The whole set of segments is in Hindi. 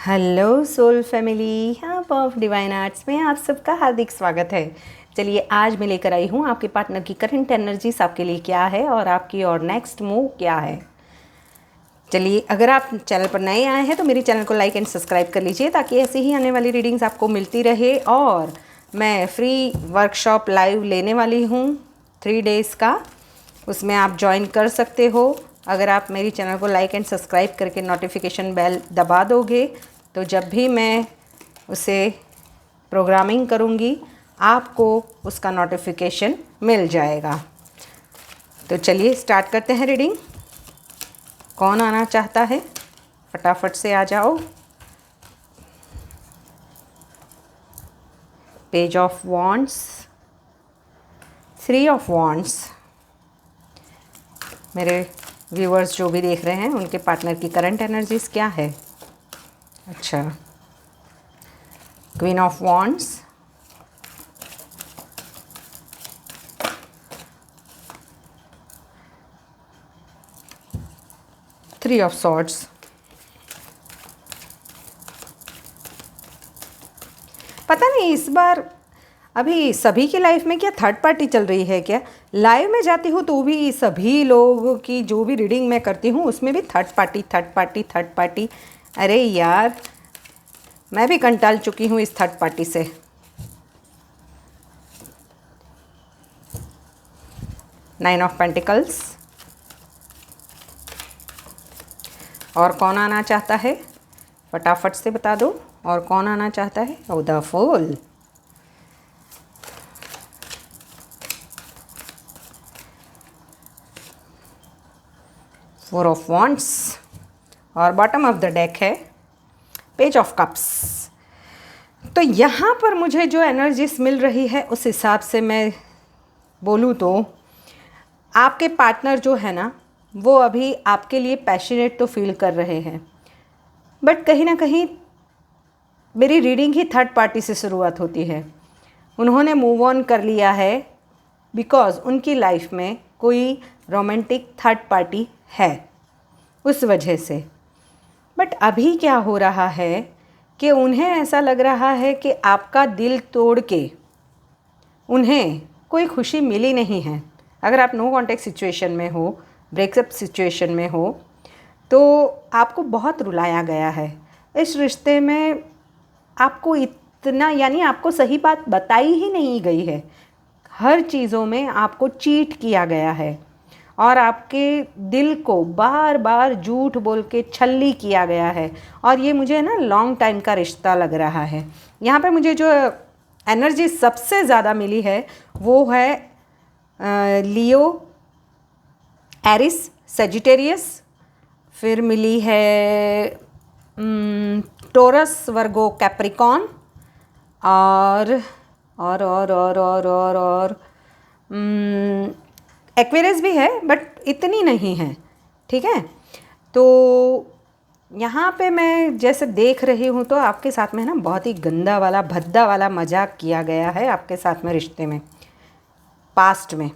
Hello soul family, hub of divine arts में आप सबका हार्दिक स्वागत है। चलिए आज मैं लेकर आई हूँ आपके पार्टनर की करंट एनर्जीज आपके लिए क्या है और आपकी और नेक्स्ट मूव क्या है। चलिए अगर आप चैनल पर नए आए हैं तो मेरे चैनल को लाइक एंड सब्सक्राइब कर लीजिए ताकि ऐसी ही आने वाली रीडिंग्स आपको मिलती रहे। और मैं फ्री वर्कशॉप लाइव लेने वाली हूँ 3 डेज़ का, उसमें आप ज्वाइन कर सकते हो। अगर आप मेरी चैनल को लाइक एंड सब्सक्राइब करके नोटिफिकेशन बेल दबा दोगे तो जब भी मैं उसे प्रोग्रामिंग करूँगी आपको उसका नोटिफिकेशन मिल जाएगा। तो चलिए स्टार्ट करते हैं रीडिंग। कौन आना चाहता है फटाफट से आ जाओ। Page of wands, 3 of wands. मेरे व्यूअर्स जो भी देख रहे हैं उनके पार्टनर की करंट एनर्जीज क्या है। अच्छा, queen of wands, three of swords. पता नहीं इस बार अभी सभी की लाइफ में क्या थर्ड पार्टी चल रही है क्या। लाइव में जाती हूँ तो भी सभी लोगों की जो भी रीडिंग मैं करती हूँ उसमें भी थर्ड पार्टी। अरे यार, मैं भी कंटाल चुकी हूँ इस थर्ड पार्टी से। Nine of pentacles. और कौन आना चाहता है फटाफट से बता दो। और कौन आना चाहता है। Oh the fool. Four of wands और बॉटम ऑफ द डेक है पेज ऑफ कप्स। तो यहाँ पर मुझे जो एनर्जीज मिल रही है उस हिसाब से मैं बोलूँ तो आपके पार्टनर जो है ना वो अभी आपके लिए पैशनेट तो फील कर रहे हैं, बट कहीं ना कहीं मेरी रीडिंग ही थर्ड पार्टी से शुरुआत होती है। उन्होंने मूव ऑन कर लिया है बिकॉज़ उनकी लाइफ में कोई रोमांटिक थर्ड पार्टी है उस वजह से। बट अभी क्या हो रहा है कि उन्हें ऐसा लग रहा है कि आपका दिल तोड़ के उन्हें कोई खुशी मिली नहीं है। अगर आप नो कॉन्टेक्ट सिचुएशन में हो, ब्रेकअप सिचुएशन में हो, तो आपको बहुत रुलाया गया है इस रिश्ते में। आपको इतना यानी आपको सही बात बताई ही नहीं गई है। हर चीज़ों में आपको चीट किया गया है और आपके दिल को बार बार झूठ बोल के छल्ली किया गया है। और ये मुझे ना लॉन्ग टाइम का रिश्ता लग रहा है। यहाँ पे मुझे जो एनर्जी सबसे ज़्यादा मिली है वो है लियो, एरिस, सेजिटेरियस। फिर मिली है टोरस, वर्गो, कैप्रिकॉन और एक्वेरियस भी है बट इतनी नहीं है। ठीक है, तो यहाँ पे मैं जैसे देख रही हूँ तो आपके साथ में ना बहुत ही गंदा वाला भद्दा वाला मजाक किया गया है आपके साथ में रिश्ते में। पास्ट में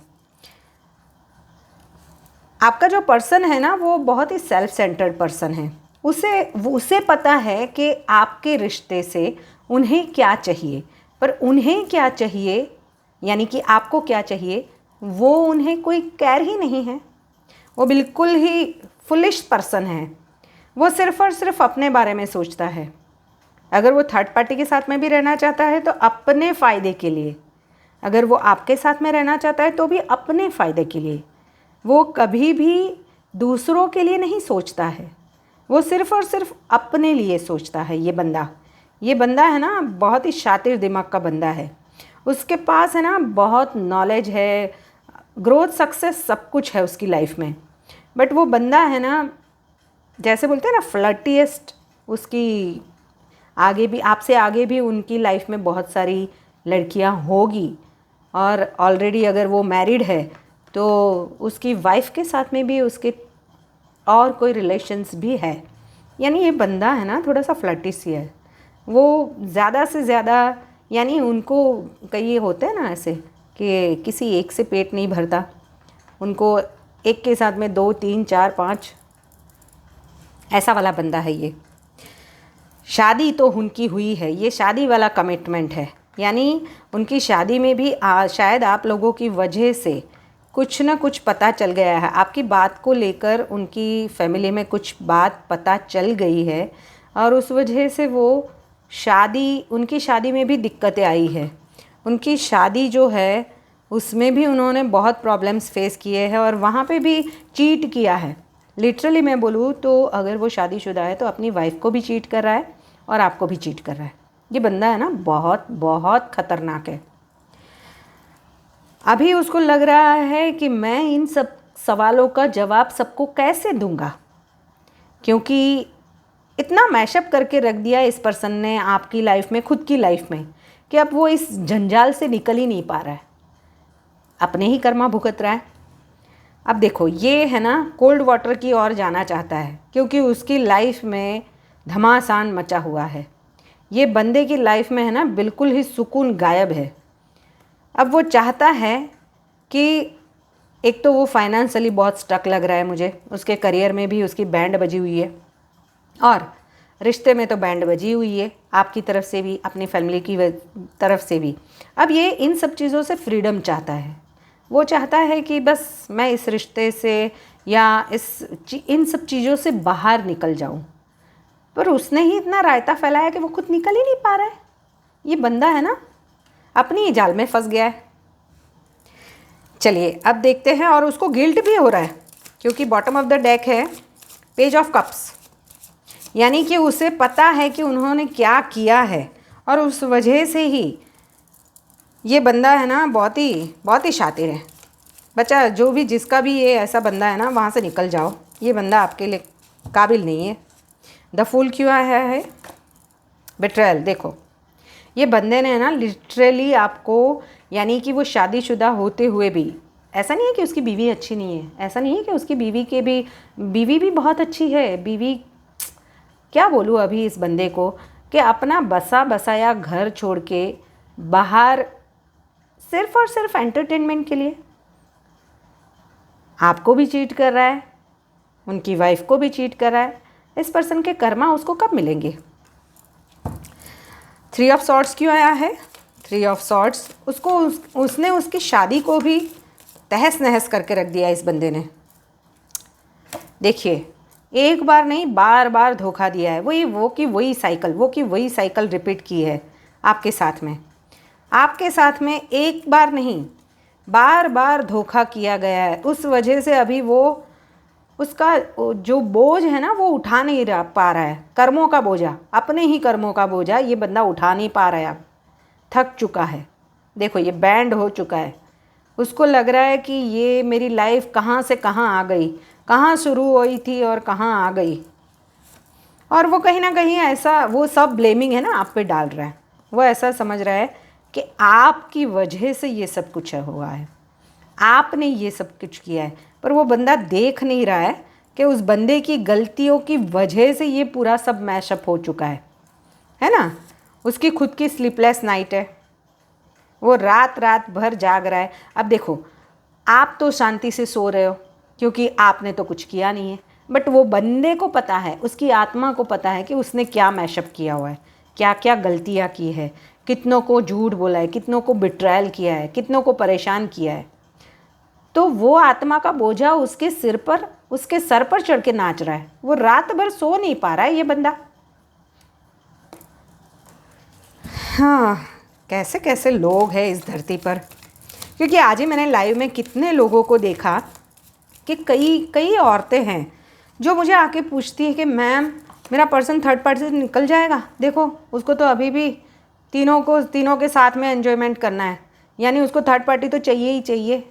आपका जो पर्सन है ना वो बहुत ही सेल्फ सेंटर्ड पर्सन है। उसे पता है कि आपके रिश्ते से उन्हें क्या चाहिए, पर उन्हें क्या चाहिए यानी कि आपको क्या चाहिए वो उन्हें कोई केयर ही नहीं है। वो बिल्कुल ही फुलिश पर्सन है। वो सिर्फ़ और सिर्फ अपने बारे में सोचता है। अगर वो थर्ड पार्टी के साथ में भी रहना चाहता है तो अपने फ़ायदे के लिए, अगर वो आपके साथ में रहना चाहता है तो भी अपने फ़ायदे के लिए। वो कभी भी दूसरों के लिए नहीं सोचता है, वो सिर्फ़ और सिर्फ अपने लिए सोचता है। ये बंदा है ना बहुत ही शातिर दिमाग का बंदा है। उसके पास है ना बहुत नॉलेज है, ग्रोथ, सक्सेस सब कुछ है उसकी लाइफ में। बट वो बंदा है ना जैसे बोलते हैं ना फ्लर्टीएस्ट। उसकी आगे भी आपसे आगे भी उनकी लाइफ में बहुत सारी लड़कियां होगी और ऑलरेडी अगर वो मैरिड है तो उसकी वाइफ के साथ में भी उसके और कोई रिलेशंस भी है। यानी ये बंदा है ना थोड़ा सा फ्लर्टी सी है। वो ज़्यादा से ज़्यादा यानी उनको कई होते हैं ना ऐसे कि किसी एक से पेट नहीं भरता, उनको एक के साथ में 2 3 4 5 ऐसा वाला बंदा है ये। शादी तो उनकी हुई है, ये शादी वाला कमिटमेंट है, यानी उनकी शादी में भी शायद आप लोगों की वजह से कुछ ना कुछ पता चल गया है, आपकी बात को लेकर उनकी फैमिली में कुछ बात पता चल गई है और उस वजह से वो उनकी शादी में भी दिक्कतें आई है। उनकी शादी जो है उसमें भी उन्होंने बहुत प्रॉब्लम्स फेस किए हैं और वहाँ पे भी चीट किया है। लिटरली मैं बोलूँ तो अगर वो शादीशुदा है तो अपनी वाइफ को भी चीट कर रहा है और आपको भी चीट कर रहा है। ये बंदा है ना बहुत बहुत ख़तरनाक है। अभी उसको लग रहा है कि मैं इन सब सवालों का जवाब सबको कैसे दूंगा, क्योंकि इतना मैशअप करके रख दिया इस पर्सन ने आपकी लाइफ में, खुद की लाइफ में, कि अब वो इस जंजाल से निकल ही नहीं पा रहा है, अपने ही कर्मा भुगत रहा है। अब देखो ये है ना कोल्ड वाटर की ओर जाना चाहता है क्योंकि उसकी लाइफ में घमासान मचा हुआ है। ये बंदे की लाइफ में है ना बिल्कुल ही सुकून गायब है। अब वो चाहता है कि एक तो वो फाइनेंशियली बहुत स्टक लग रहा है मुझे, उसके करियर में भी उसकी बैंड बजी हुई है और रिश्ते में तो बैंड बजी हुई है, आपकी तरफ से भी अपनी फैमिली की तरफ से भी। अब ये इन सब चीज़ों से फ्रीडम चाहता है। वो चाहता है कि बस मैं इस रिश्ते से या इन सब चीज़ों से बाहर निकल जाऊं, पर उसने ही इतना रायता फैलाया कि वो खुद निकल ही नहीं पा रहा है। ये बंदा है ना अपनी ही जाल में फंस गया है। चलिए अब देखते हैं, और उसको गिल्ट भी हो रहा है क्योंकि बॉटम ऑफ द डेक है पेज ऑफ कप्स, यानी कि उसे पता है कि उन्होंने क्या किया है और उस वजह से ही ये बंदा है ना बहुत ही शातिर है। बच्चा जो भी जिसका भी ये ऐसा बंदा है ना वहाँ से निकल जाओ, ये बंदा आपके लिए काबिल नहीं है। द फूल क्यों आया है? बिट्रेयल। देखो ये बंदे ने ना लिटरली आपको, यानी कि वो शादीशुदा होते हुए भी, ऐसा नहीं है कि उसकी बीवी अच्छी नहीं है, ऐसा नहीं है कि उसकी बीवी भी बहुत अच्छी है। बीवी क्या बोलूँ अभी इस बंदे को कि अपना बसाया घर छोड़ के बाहर सिर्फ और सिर्फ एंटरटेनमेंट के लिए आपको भी चीट कर रहा है, उनकी वाइफ को भी चीट कर रहा है। इस पर्सन के कर्मा उसको कब मिलेंगे? 3 ऑफ सॉर्ड्स क्यों आया है? 3 ऑफ सॉर्ड्स उसने उसकी शादी को भी तहस नहस करके रख दिया इस बंदे ने। देखिए एक बार नहीं बार बार धोखा दिया है। वो की वही साइकिल रिपीट की है आपके साथ में एक बार नहीं बार बार धोखा किया गया है। उस वजह से अभी वो उसका जो बोझ है ना वो उठा नहीं पा रहा है, कर्मों का बोझा, अपने ही कर्मों का बोझा ये बंदा उठा नहीं पा रहा है, अब थक चुका है। देखो ये बैंड हो चुका है। उसको लग रहा है कि ये मेरी लाइफ कहाँ से कहाँ आ गई, कहाँ शुरू हुई थी और कहाँ आ गई। और वो कहीं ना कहीं ऐसा वो सब ब्लेमिंग है ना आप पे डाल रहा है। वो ऐसा समझ रहा है कि आपकी वजह से ये सब कुछ हुआ है, आपने ये सब कुछ किया है। पर वो बंदा देख नहीं रहा है कि उस बंदे की गलतियों की वजह से ये पूरा सब मैशअप हो चुका है ना। उसकी खुद की स्लीपलेस नाइट है, वो रात भर जाग रहा है। अब देखो आप तो शांति से सो रहे हो क्योंकि आपने तो कुछ किया नहीं है, बट वो बंदे को पता है, उसकी आत्मा को पता है कि उसने क्या मैशअप किया हुआ है, क्या क्या गलतियाँ की है, कितनों को झूठ बोला है, कितनों को बिट्रायल किया है, कितनों को परेशान किया है। तो वो आत्मा का बोझा उसके सर पर चढ़ के नाच रहा है। वो रात भर सो नहीं पा रहा है ये बंदा। हाँ कैसे कैसे लोग हैं इस धरती पर, क्योंकि आज ही मैंने लाइव में कितने लोगों को देखा कि कई औरतें हैं जो मुझे आके पूछती है कि मैम मेरा पर्सन थर्ड पार्टी से निकल जाएगा। देखो उसको तो अभी भी तीनों के साथ में एंजॉयमेंट करना है, यानी उसको थर्ड पार्टी तो चाहिए ही चाहिए।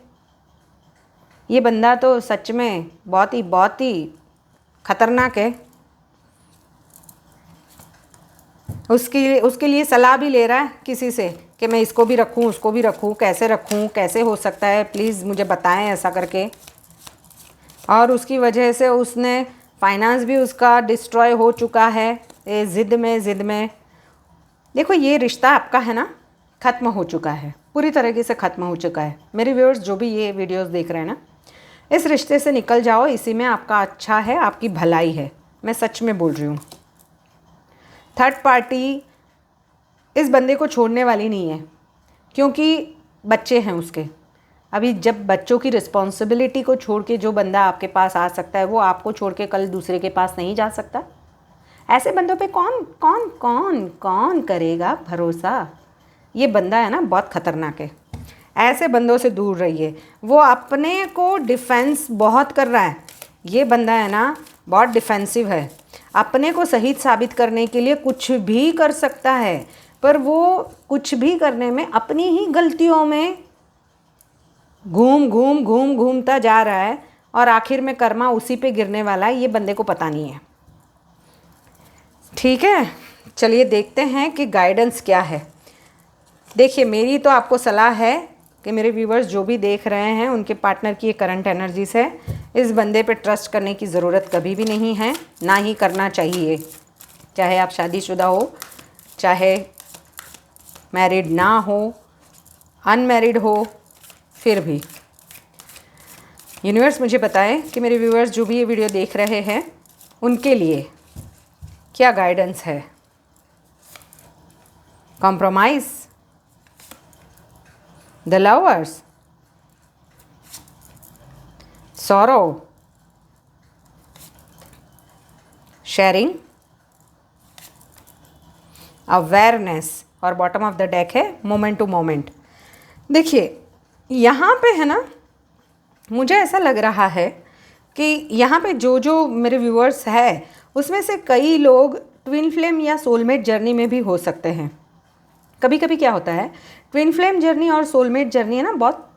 ये बंदा तो सच में बहुत ही ख़तरनाक है। उसके लिए सलाह भी ले रहा है किसी से कि मैं इसको भी रखूं, उसको भी रखूं, कैसे हो सकता है, प्लीज़ मुझे बताएं ऐसा करके। और उसकी वजह से उसने फाइनेंस भी उसका डिस्ट्रॉय हो चुका है ये ज़िद में। देखो ये रिश्ता आपका है ना ख़त्म हो चुका है, पूरी तरीके से ख़त्म हो चुका है। मेरे व्यूअर्स जो भी ये वीडियोस देख रहे हैं ना, इस रिश्ते से निकल जाओ, इसी में आपका अच्छा है, आपकी भलाई है। मैं सच में बोल रही हूँ। थर्ड पार्टी इस बंदे को छोड़ने वाली नहीं है, क्योंकि बच्चे हैं उसके। अभी जब बच्चों की रिस्पॉन्सिबिलिटी को छोड़ के जो बंदा आपके पास आ सकता है, वो आपको छोड़ के कल दूसरे के पास नहीं जा सकता। ऐसे बंदों पे कौन कौन कौन कौन करेगा भरोसा। ये बंदा है ना बहुत ख़तरनाक है, ऐसे बंदों से दूर रहिए। वो अपने को डिफेंस बहुत कर रहा है, ये बंदा है ना बहुत डिफेंसिव है, अपने को सही साबित करने के लिए कुछ भी कर सकता है, पर वो कुछ भी करने में अपनी ही गलतियों में घूमता जा रहा है और आखिर में कर्मा उसी पे गिरने वाला है। ये बंदे को पता नहीं है। ठीक है, चलिए देखते हैं कि गाइडेंस क्या है। देखिए, मेरी तो आपको सलाह है कि मेरे व्यूवर्स जो भी देख रहे हैं उनके पार्टनर की ये करंट एनर्जीज है, इस बंदे पे ट्रस्ट करने की ज़रूरत कभी भी नहीं है, ना ही करना चाहिए। चाहे आप शादीशुदा हो, चाहे मैरिड ना हो, अनमैरिड हो, फिर भी यूनिवर्स मुझे बताएं कि मेरे व्यूवर्स जो भी ये वीडियो देख रहे हैं उनके लिए क्या गाइडेंस है। Compromise, the lovers, sorrow, sharing, awareness, और बॉटम ऑफ द डेक है मोमेंट टू मोमेंट। देखिए यहाँ पे है ना, मुझे ऐसा लग रहा है कि यहाँ पे जो जो मेरे व्यूअर्स है उसमें से कई लोग ट्विन फ्लेम या सोलमेट जर्नी में भी हो सकते हैं। कभी कभी क्या होता है, ट्विन फ्लेम जर्नी और सोलमेट जर्नी है ना बहुत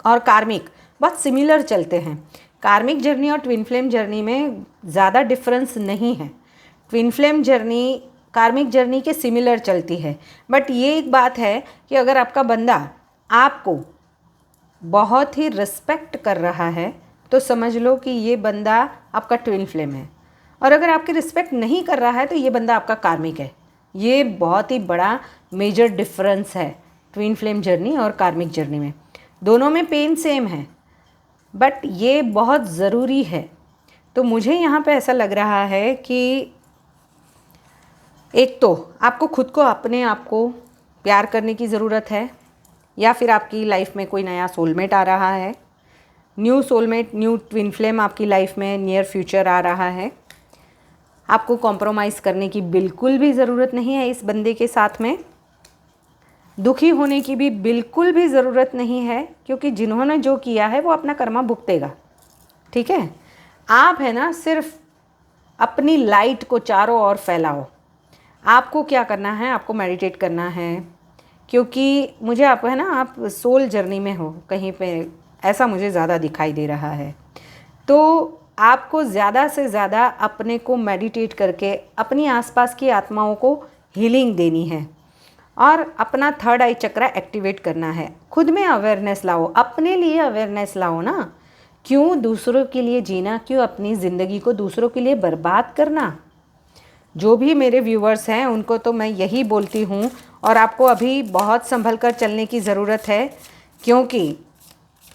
और कार्मिक बहुत सिमिलर चलते हैं। कार्मिक जर्नी और ट्विन फ्लेम जर्नी में ज़्यादा डिफरेंस नहीं है। ट्विन फ्लेम जर्नी कार्मिक जर्नी के सिमिलर चलती है, बट ये एक बात है कि अगर आपका बंदा आपको बहुत ही रिस्पेक्ट कर रहा है तो समझ लो कि ये बंदा आपका ट्विन फ्लेम है, और अगर आपकी रिस्पेक्ट नहीं कर रहा है तो ये बंदा आपका कार्मिक है। ये बहुत ही बड़ा मेजर डिफरेंस है ट्विन फ्लेम जर्नी और कार्मिक जर्नी में। दोनों में पेन सेम है, बट ये बहुत ज़रूरी है। तो मुझे यहाँ पे ऐसा लग रहा है कि एक तो आपको खुद को अपने आप को प्यार करने की ज़रूरत है, या फिर आपकी लाइफ में कोई नया सोलमेट आ रहा है, new soulmate, new twin flame आपकी लाइफ में नियर फ्यूचर आ रहा है। आपको कॉम्प्रोमाइज़ करने की बिल्कुल भी ज़रूरत नहीं है इस बंदे के साथ में, दुखी होने की भी बिल्कुल भी ज़रूरत नहीं है, क्योंकि जिन्होंने जो किया है वो अपना कर्मा भुगतेगा। ठीक है, आप है ना सिर्फ अपनी लाइट को चारों ओर फैलाओ। आपको क्या करना है, आपको मेडिटेट करना है, क्योंकि मुझे आप है ना आप सोल जर्नी में हो कहीं पे, ऐसा मुझे ज़्यादा दिखाई दे रहा है। तो आपको ज़्यादा से ज़्यादा अपने को मेडिटेट करके अपनी आसपास की आत्माओं को हीलिंग देनी है और अपना थर्ड आई चक्रा एक्टिवेट करना है। खुद में अवेयरनेस लाओ, अपने लिए अवेयरनेस लाओ ना। क्यों दूसरों के लिए जीना, क्यों अपनी ज़िंदगी को दूसरों के लिए बर्बाद करना। जो भी मेरे व्यूवर्स हैं उनको तो मैं यही बोलती हूँ, और आपको अभी बहुत संभल कर चलने की ज़रूरत है, क्योंकि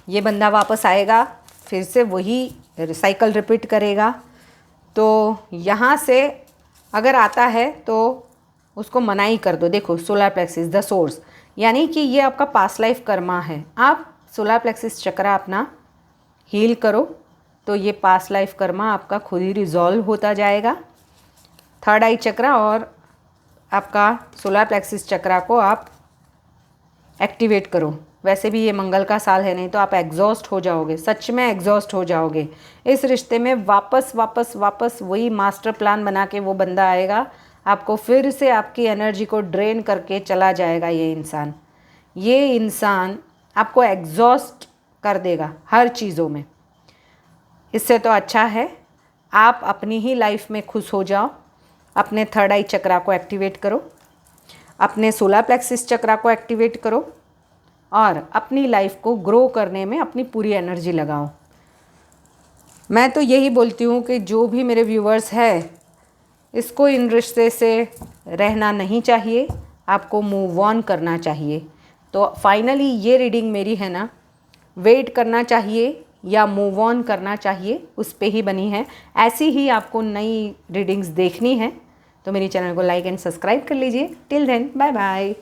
ये बंदा वापस आएगा, फिर से वही साइकिल रिपीट करेगा। तो यहाँ से अगर आता है तो उसको मनाही कर दो। देखो सोलर प्लेक्सिस द सोर्स, यानी कि ये आपका पास्ट लाइफ कर्मा है। आप सोलर प्लेक्सिस चक्रा अपना हील करो तो ये पास्ट लाइफ कर्मा आपका खुद ही रिजॉल्व होता जाएगा। थर्ड आई चक्रा और आपका सोलर प्लेक्सिस चक्रा को आप एक्टिवेट करो। वैसे भी ये मंगल का साल है, नहीं तो आप एग्जॉस्ट हो जाओगे, सच में एग्जॉस्ट हो जाओगे। इस रिश्ते में वापस वही मास्टर प्लान बना के वो बंदा आएगा, आपको फिर से आपकी एनर्जी को ड्रेन करके चला जाएगा। ये इंसान आपको एग्जॉस्ट कर देगा हर चीज़ों में। इससे तो अच्छा है आप अपनी ही लाइफ में खुश हो जाओ। अपने थर्ड आई चक्रा को एक्टिवेट करो, अपने सोलर प्लेक्सिस चक्रा को एक्टिवेट करो और अपनी लाइफ को ग्रो करने में अपनी पूरी एनर्जी लगाओ। मैं तो यही बोलती हूँ कि जो भी मेरे व्यूवर्स हैं, इसको इन रिश्ते से रहना नहीं चाहिए, आपको मूव ऑन करना चाहिए। तो फाइनली ये रीडिंग मेरी है ना, वेट करना चाहिए या मूव ऑन करना चाहिए, उस पे ही बनी है। ऐसी ही आपको नई रीडिंग्स देखनी है तो मेरी चैनल को लाइक एंड सब्सक्राइब कर लीजिए। Till then bye bye.